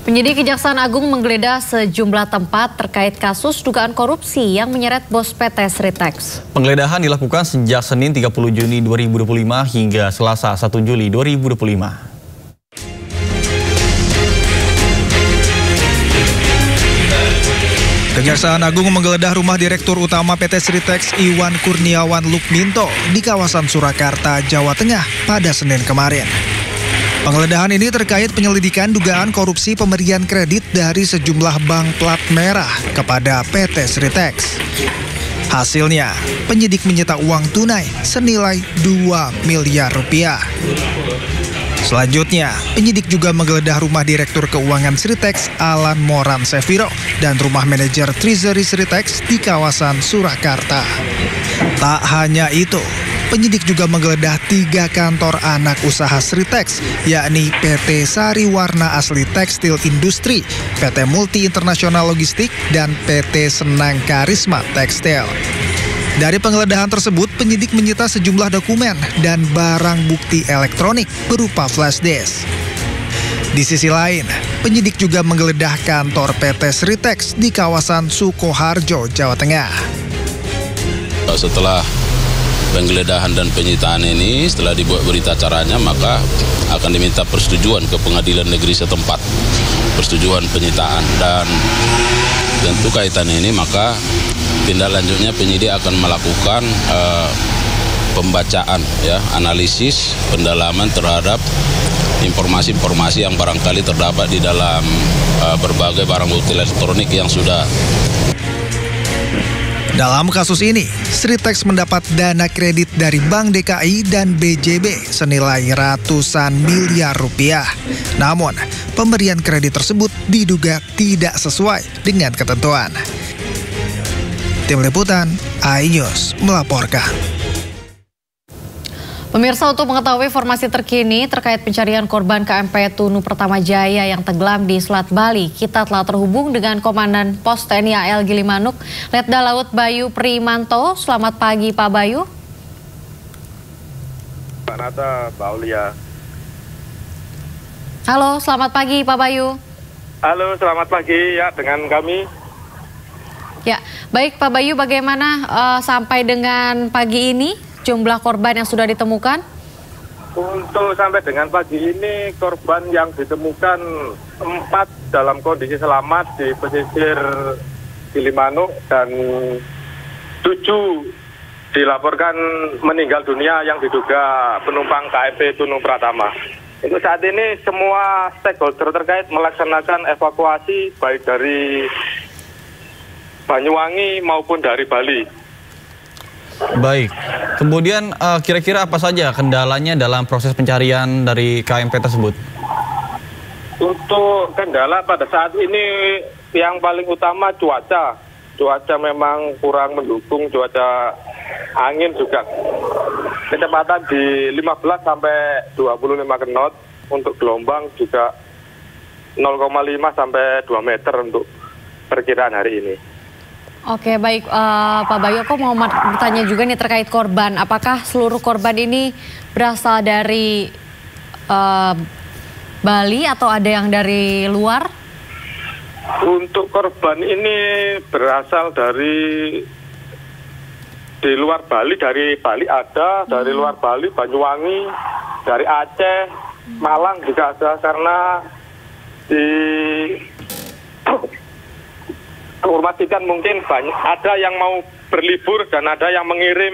Penyidik Kejaksaan Agung menggeledah sejumlah tempat terkait kasus dugaan korupsi yang menyeret bos PT Sritex. Penggeledahan dilakukan sejak Senin 30 Juni 2025 hingga Selasa 1 Juli 2025. Kejaksaan Agung menggeledah rumah Direktur Utama PT Sritex Iwan Kurniawan Lukminto di kawasan Surakarta, Jawa Tengah pada Senin kemarin. Penggeledahan ini terkait penyelidikan dugaan korupsi pemberian kredit dari sejumlah bank plat merah kepada PT Sritex. Hasilnya, penyidik menyita uang tunai senilai 2 miliar rupiah. Selanjutnya, penyidik juga menggeledah rumah Direktur Keuangan Sritex Alan Moran Seviro dan rumah manajer Treasury Sritex di kawasan Surakarta. Tak hanya itu, penyidik juga menggeledah 3 kantor anak usaha Sritex, yakni PT Sari Warna Asli Tekstil Industri, PT Multi Internasional Logistik, dan PT Senang Karisma Tekstil. Dari penggeledahan tersebut, penyidik menyita sejumlah dokumen dan barang bukti elektronik berupa flash disk. Di sisi lain, penyidik juga menggeledah kantor PT Sritex di kawasan Sukoharjo, Jawa Tengah. Setelah penggeledahan dan penyitaan ini, setelah dibuat berita acaranya, maka akan diminta persetujuan ke pengadilan negeri setempat, persetujuan penyitaan, dan tentu kaitan ini maka tindak lanjutnya penyidik akan melakukan pembacaan, analisis, pendalaman terhadap informasi-informasi yang barangkali terdapat di dalam berbagai barang bukti elektronik yang sudah. Dalam kasus ini, Sritex mendapat dana kredit dari Bank DKI dan BJB senilai ratusan miliar rupiah. Namun, pemberian kredit tersebut diduga tidak sesuai dengan ketentuan. Tim Liputan, iNews melaporkan. Pemirsa, untuk mengetahui informasi terkini terkait pencarian korban KMP Tunu Pertama Jaya yang tenggelam di Selat Bali, kita telah terhubung dengan Komandan Pos TNI AL Gilimanuk, Letda Laut Bayu Primanto. Selamat pagi, Pak Bayu. Pak Nata, Pak Aulia. Halo, selamat pagi, Pak Bayu. Halo, selamat pagi ya dengan kami. Ya, baik Pak Bayu, bagaimana sampai dengan pagi ini jumlah korban yang sudah ditemukan? Untuk sampai dengan pagi ini korban yang ditemukan 4 dalam kondisi selamat di pesisir Gilimanuk dan 7 dilaporkan meninggal dunia yang diduga penumpang KMP Tunu Pratama. Untuk saat ini semua stakeholder terkait melaksanakan evakuasi baik dari Banyuwangi maupun dari Bali. Baik, kemudian kira-kira apa saja kendalanya dalam proses pencarian dari KMP tersebut? Untuk kendala pada saat ini yang paling utama cuaca. Cuaca memang kurang mendukung, cuaca angin juga kecepatan di 15 sampai 25 knot, untuk gelombang juga 0,5 sampai 2 meter untuk perkiraan hari ini. Oke, baik Pak Bayu, aku mau bertanya juga nih terkait korban. Apakah seluruh korban ini berasal dari Bali atau ada yang dari luar? Untuk korban ini berasal dari di luar Bali, dari Bali ada, dari luar Bali, Banyuwangi, dari Aceh, Malang juga ada, karena di informasikan mungkin banyak ada yang mau berlibur dan ada yang mengirim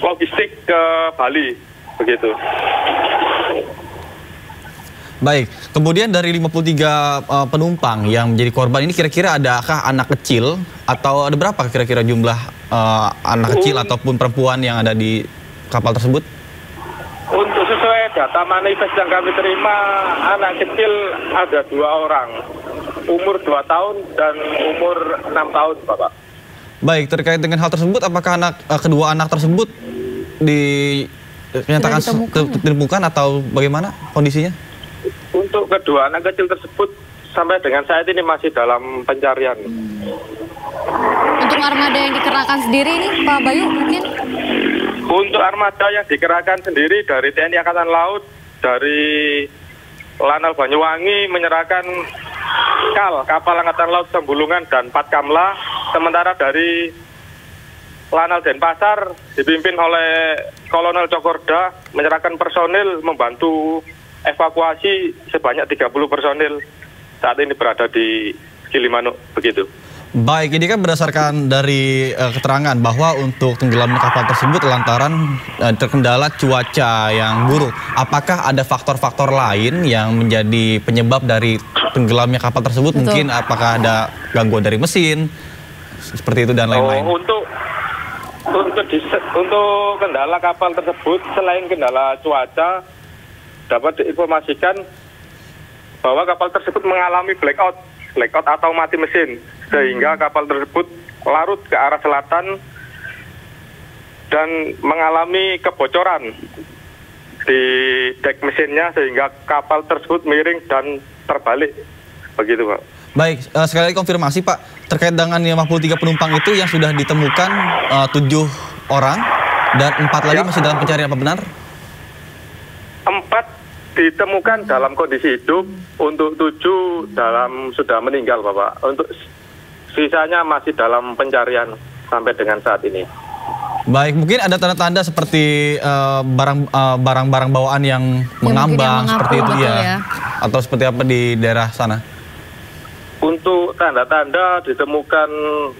logistik ke Bali, begitu. Baik, kemudian dari 53 penumpang yang menjadi korban ini kira-kira adakah anak kecil atau ada berapa kira-kira jumlah anak kecil ataupun perempuan yang ada di kapal tersebut? Untuk sesuai data manifest yang kami terima, anak kecil ada 2 orang. Umur 2 tahun dan umur 6 tahun, Bapak. Baik, terkait dengan hal tersebut, apakah kedua anak tersebut dinyatakan ditemukan atau bagaimana kondisinya? Untuk kedua anak kecil tersebut sampai dengan saat ini masih dalam pencarian. Untuk armada yang dikerahkan sendiri ini, Pak Bayu, mungkin? Untuk armada yang dikerahkan sendiri dari TNI Angkatan Laut, dari Lanal Banyuwangi menyerahkan kapal Angkatan Laut Sembulungan dan Patkamla, sementara dari Lanal Denpasar dipimpin oleh Kolonel Cokorda menyerahkan personil membantu evakuasi sebanyak 30 personil saat ini berada di Gilimanuk, begitu. Baik, ini kan berdasarkan dari keterangan bahwa untuk tenggelamnya kapal tersebut lantaran terkendala cuaca yang buruk. Apakah ada faktor-faktor lain yang menjadi penyebab dari tenggelamnya kapal tersebut? Betul. Mungkin apakah ada gangguan dari mesin, seperti itu dan lain-lain? Untuk kendala kapal tersebut, selain kendala cuaca, dapat diinformasikan bahwa kapal tersebut mengalami blackout atau mati mesin, sehingga kapal tersebut larut ke arah selatan dan mengalami kebocoran di dek mesinnya, sehingga kapal tersebut miring dan terbalik, begitu Pak. Baik, sekali lagi konfirmasi Pak, terkait dengan 53 penumpang itu yang sudah ditemukan 7 orang dan 4 lagi masih dalam pencarian, apa benar? 4 ditemukan dalam kondisi hidup, untuk 7 sudah meninggal Bapak. Untuk sisanya masih dalam pencarian sampai dengan saat ini. Baik, mungkin ada tanda-tanda seperti barang-barang bawaan yang mengambang seperti itu ya, atau seperti apa di daerah sana? Untuk tanda-tanda ditemukan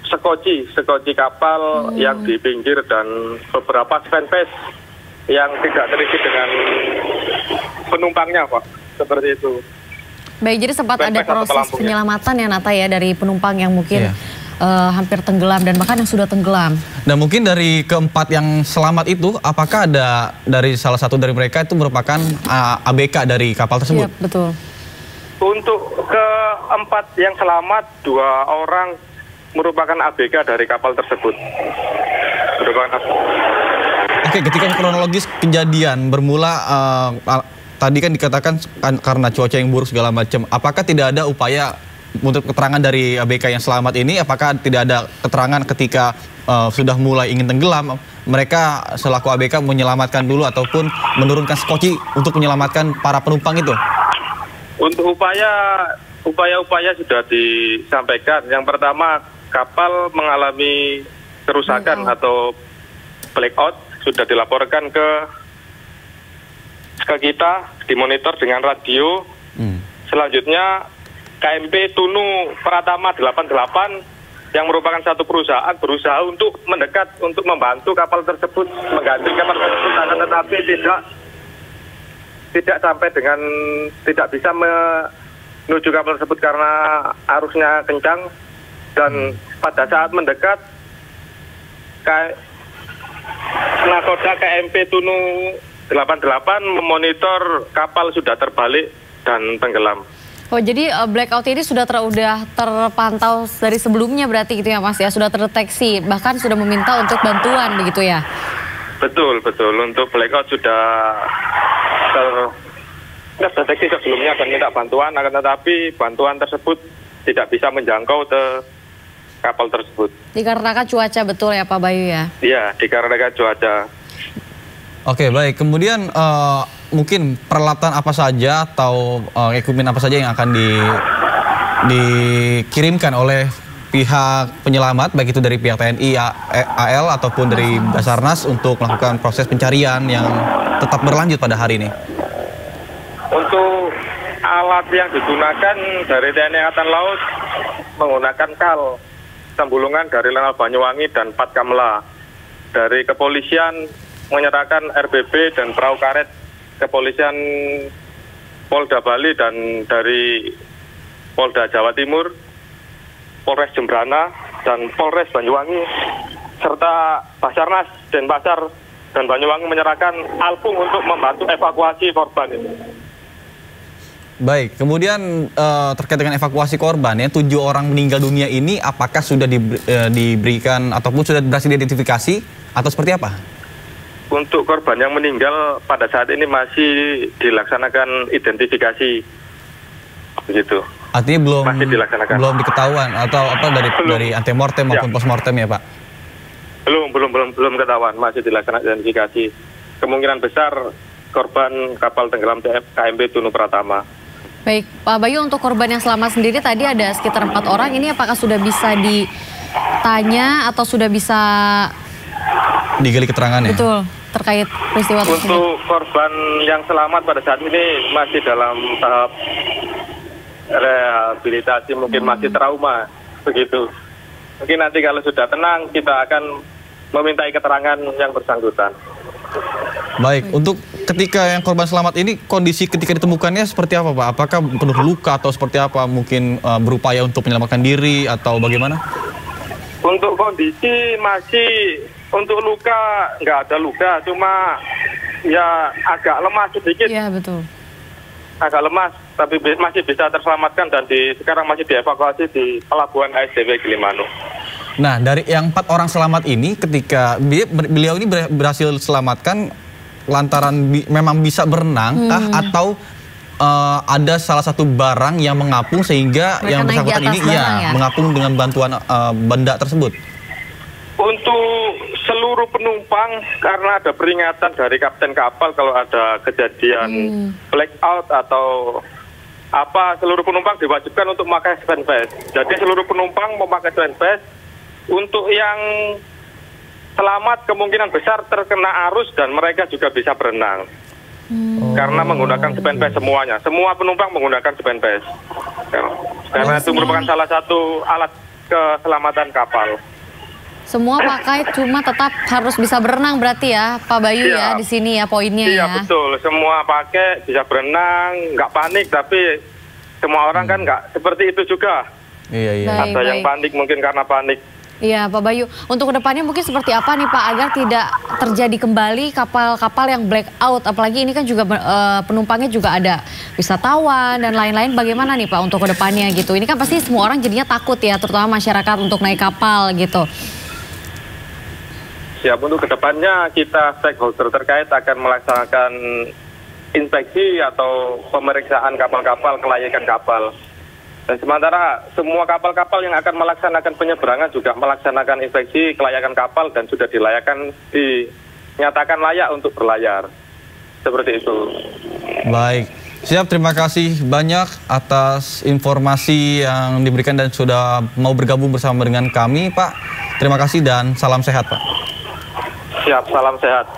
sekoci kapal yang di pinggir dan beberapa fanpage yang tidak terisi dengan penumpangnya Pak, seperti itu. Baik, jadi sempat ada proses penyelamatan ya Nata ya dari penumpang yang mungkin hampir tenggelam dan bahkan yang sudah tenggelam. Dan mungkin dari keempat yang selamat itu, apakah ada dari salah satu dari mereka itu merupakan ABK dari kapal tersebut? Iya, betul. Untuk keempat yang selamat, 2 orang merupakan ABK dari kapal tersebut. Oke, ketika kronologis kejadian bermula, tadi kan dikatakan karena cuaca yang buruk segala macam. Apakah tidak ada upaya untuk keterangan dari ABK yang selamat ini? Apakah tidak ada keterangan ketika sudah mulai ingin tenggelam, mereka selaku ABK menyelamatkan dulu ataupun menurunkan skoci untuk menyelamatkan para penumpang itu? Untuk upaya sudah disampaikan. Yang pertama, kapal mengalami kerusakan atau blackout, sudah dilaporkan ke kita, dimonitor dengan radio. Selanjutnya KMP Tunu Pratama 88 yang merupakan satu perusahaan berusaha untuk mendekat untuk membantu kapal tersebut, mengganti kapal tersebut, akan tetapi tidak sampai dengan tidak bisa menuju kapal tersebut karena arusnya kencang. Dan pada saat mendekat, nakoda KMP Tunu 88 memonitor kapal sudah terbalik dan tenggelam. Oh, jadi blackout ini sudah terpantau dari sebelumnya berarti gitu ya Mas ya, sudah terdeteksi, bahkan sudah meminta untuk bantuan begitu ya? Betul. Untuk blackout sudah terdeteksi sebelumnya dan minta bantuan, akan tetapi bantuan tersebut tidak bisa menjangkau ke kapal tersebut. Dikarenakan cuaca, betul ya Pak Bayu ya? Iya, dikarenakan cuaca. Oke, baik. Kemudian mungkin peralatan apa saja atau equipment apa saja yang akan dikirimkan oleh pihak penyelamat, baik itu dari pihak TNI, AL ataupun dari Basarnas untuk melakukan proses pencarian yang tetap berlanjut pada hari ini? Untuk alat yang digunakan dari TNI Angkatan Laut menggunakan kal Sembulungan dari Lanal Banyuwangi dan Patkamla. Dari kepolisian menyerahkan RBB dan perahu karet kepolisian Polda Bali, dan dari Polda Jawa Timur, Polres Jembrana dan Polres Banyuwangi, serta Basarnas Denpasar dan Banyuwangi menyerahkan alpung untuk membantu evakuasi korban itu. Baik, kemudian terkait dengan evakuasi korban ya, 7 orang meninggal dunia ini apakah sudah diberikan ataupun sudah berhasil diidentifikasi atau seperti apa? Untuk korban yang meninggal pada saat ini masih dilaksanakan identifikasi, begitu. Artinya belum diketahuan atau apa dari antemortem maupun postmortem ya Pak? Belum ketahuan, masih dilaksanakan identifikasi. Kemungkinan besar korban kapal tenggelam KMP Tunu Pratama. Baik, Pak Bayu, untuk korban yang selamat sendiri tadi ada sekitar 4 orang. Ini apakah sudah bisa ditanya atau sudah bisa digali keterangannya? Betul, terkait peristiwa tersebut. Untuk korban yang selamat pada saat ini masih dalam tahap rehabilitasi, mungkin masih trauma, begitu. Mungkin nanti kalau sudah tenang, kita akan memintai keterangan yang bersangkutan. Baik, untuk ketika yang korban selamat ini, kondisi ketika ditemukannya seperti apa, Pak? Apakah penuh luka atau seperti apa? Mungkin berupaya untuk menyelamatkan diri atau bagaimana? Untuk kondisi masih, untuk luka nggak ada luka, cuma ya agak lemah sedikit. Iya, betul. Agak lemas, tapi masih bisa terselamatkan dan sekarang masih dievakuasi di Pelabuhan ASDW Gilimanuk. Nah, dari yang 4 orang selamat ini, ketika beliau ini berhasil selamatkan lantaran memang bisa berenang kah, atau ada salah satu barang yang mengapung sehingga mereka yang bersangkutan ini ya mengapung dengan bantuan benda tersebut? Untuk seluruh penumpang, karena ada peringatan dari kapten kapal kalau ada kejadian blackout atau apa, seluruh penumpang diwajibkan untuk memakai stand vest. Jadi seluruh penumpang memakai stand vest. Untuk yang selamat kemungkinan besar terkena arus dan mereka juga bisa berenang. Karena menggunakan stand vest semuanya. Semua penumpang menggunakan stand vest. Karena itu merupakan salah satu alat keselamatan kapal. Semua pakai, cuma tetap harus bisa berenang berarti ya, Pak Bayu ya, di sini ya poinnya ya. Iya, betul. Semua pakai, bisa berenang, nggak panik, tapi semua orang kan nggak seperti itu juga. Iya. Ada yang panik mungkin karena panik. Iya, Pak Bayu. Untuk kedepannya mungkin seperti apa nih Pak, agar tidak terjadi kembali kapal-kapal yang blackout, apalagi ini kan juga penumpangnya juga ada wisatawan dan lain-lain. Bagaimana nih Pak untuk kedepannya gitu? Ini kan pasti semua orang jadinya takut ya, terutama masyarakat untuk naik kapal gitu. Siap, untuk kedepannya kita stakeholder terkait akan melaksanakan inspeksi atau pemeriksaan kapal-kapal, kelayakan kapal. Dan sementara semua kapal-kapal yang akan melaksanakan penyeberangan juga melaksanakan inspeksi kelayakan kapal dan sudah dinyatakan layak untuk berlayar. Seperti itu. Baik, siap, terima kasih banyak atas informasi yang diberikan dan sudah mau bergabung bersama dengan kami, Pak. Terima kasih dan salam sehat, Pak. Siap, salam sehat.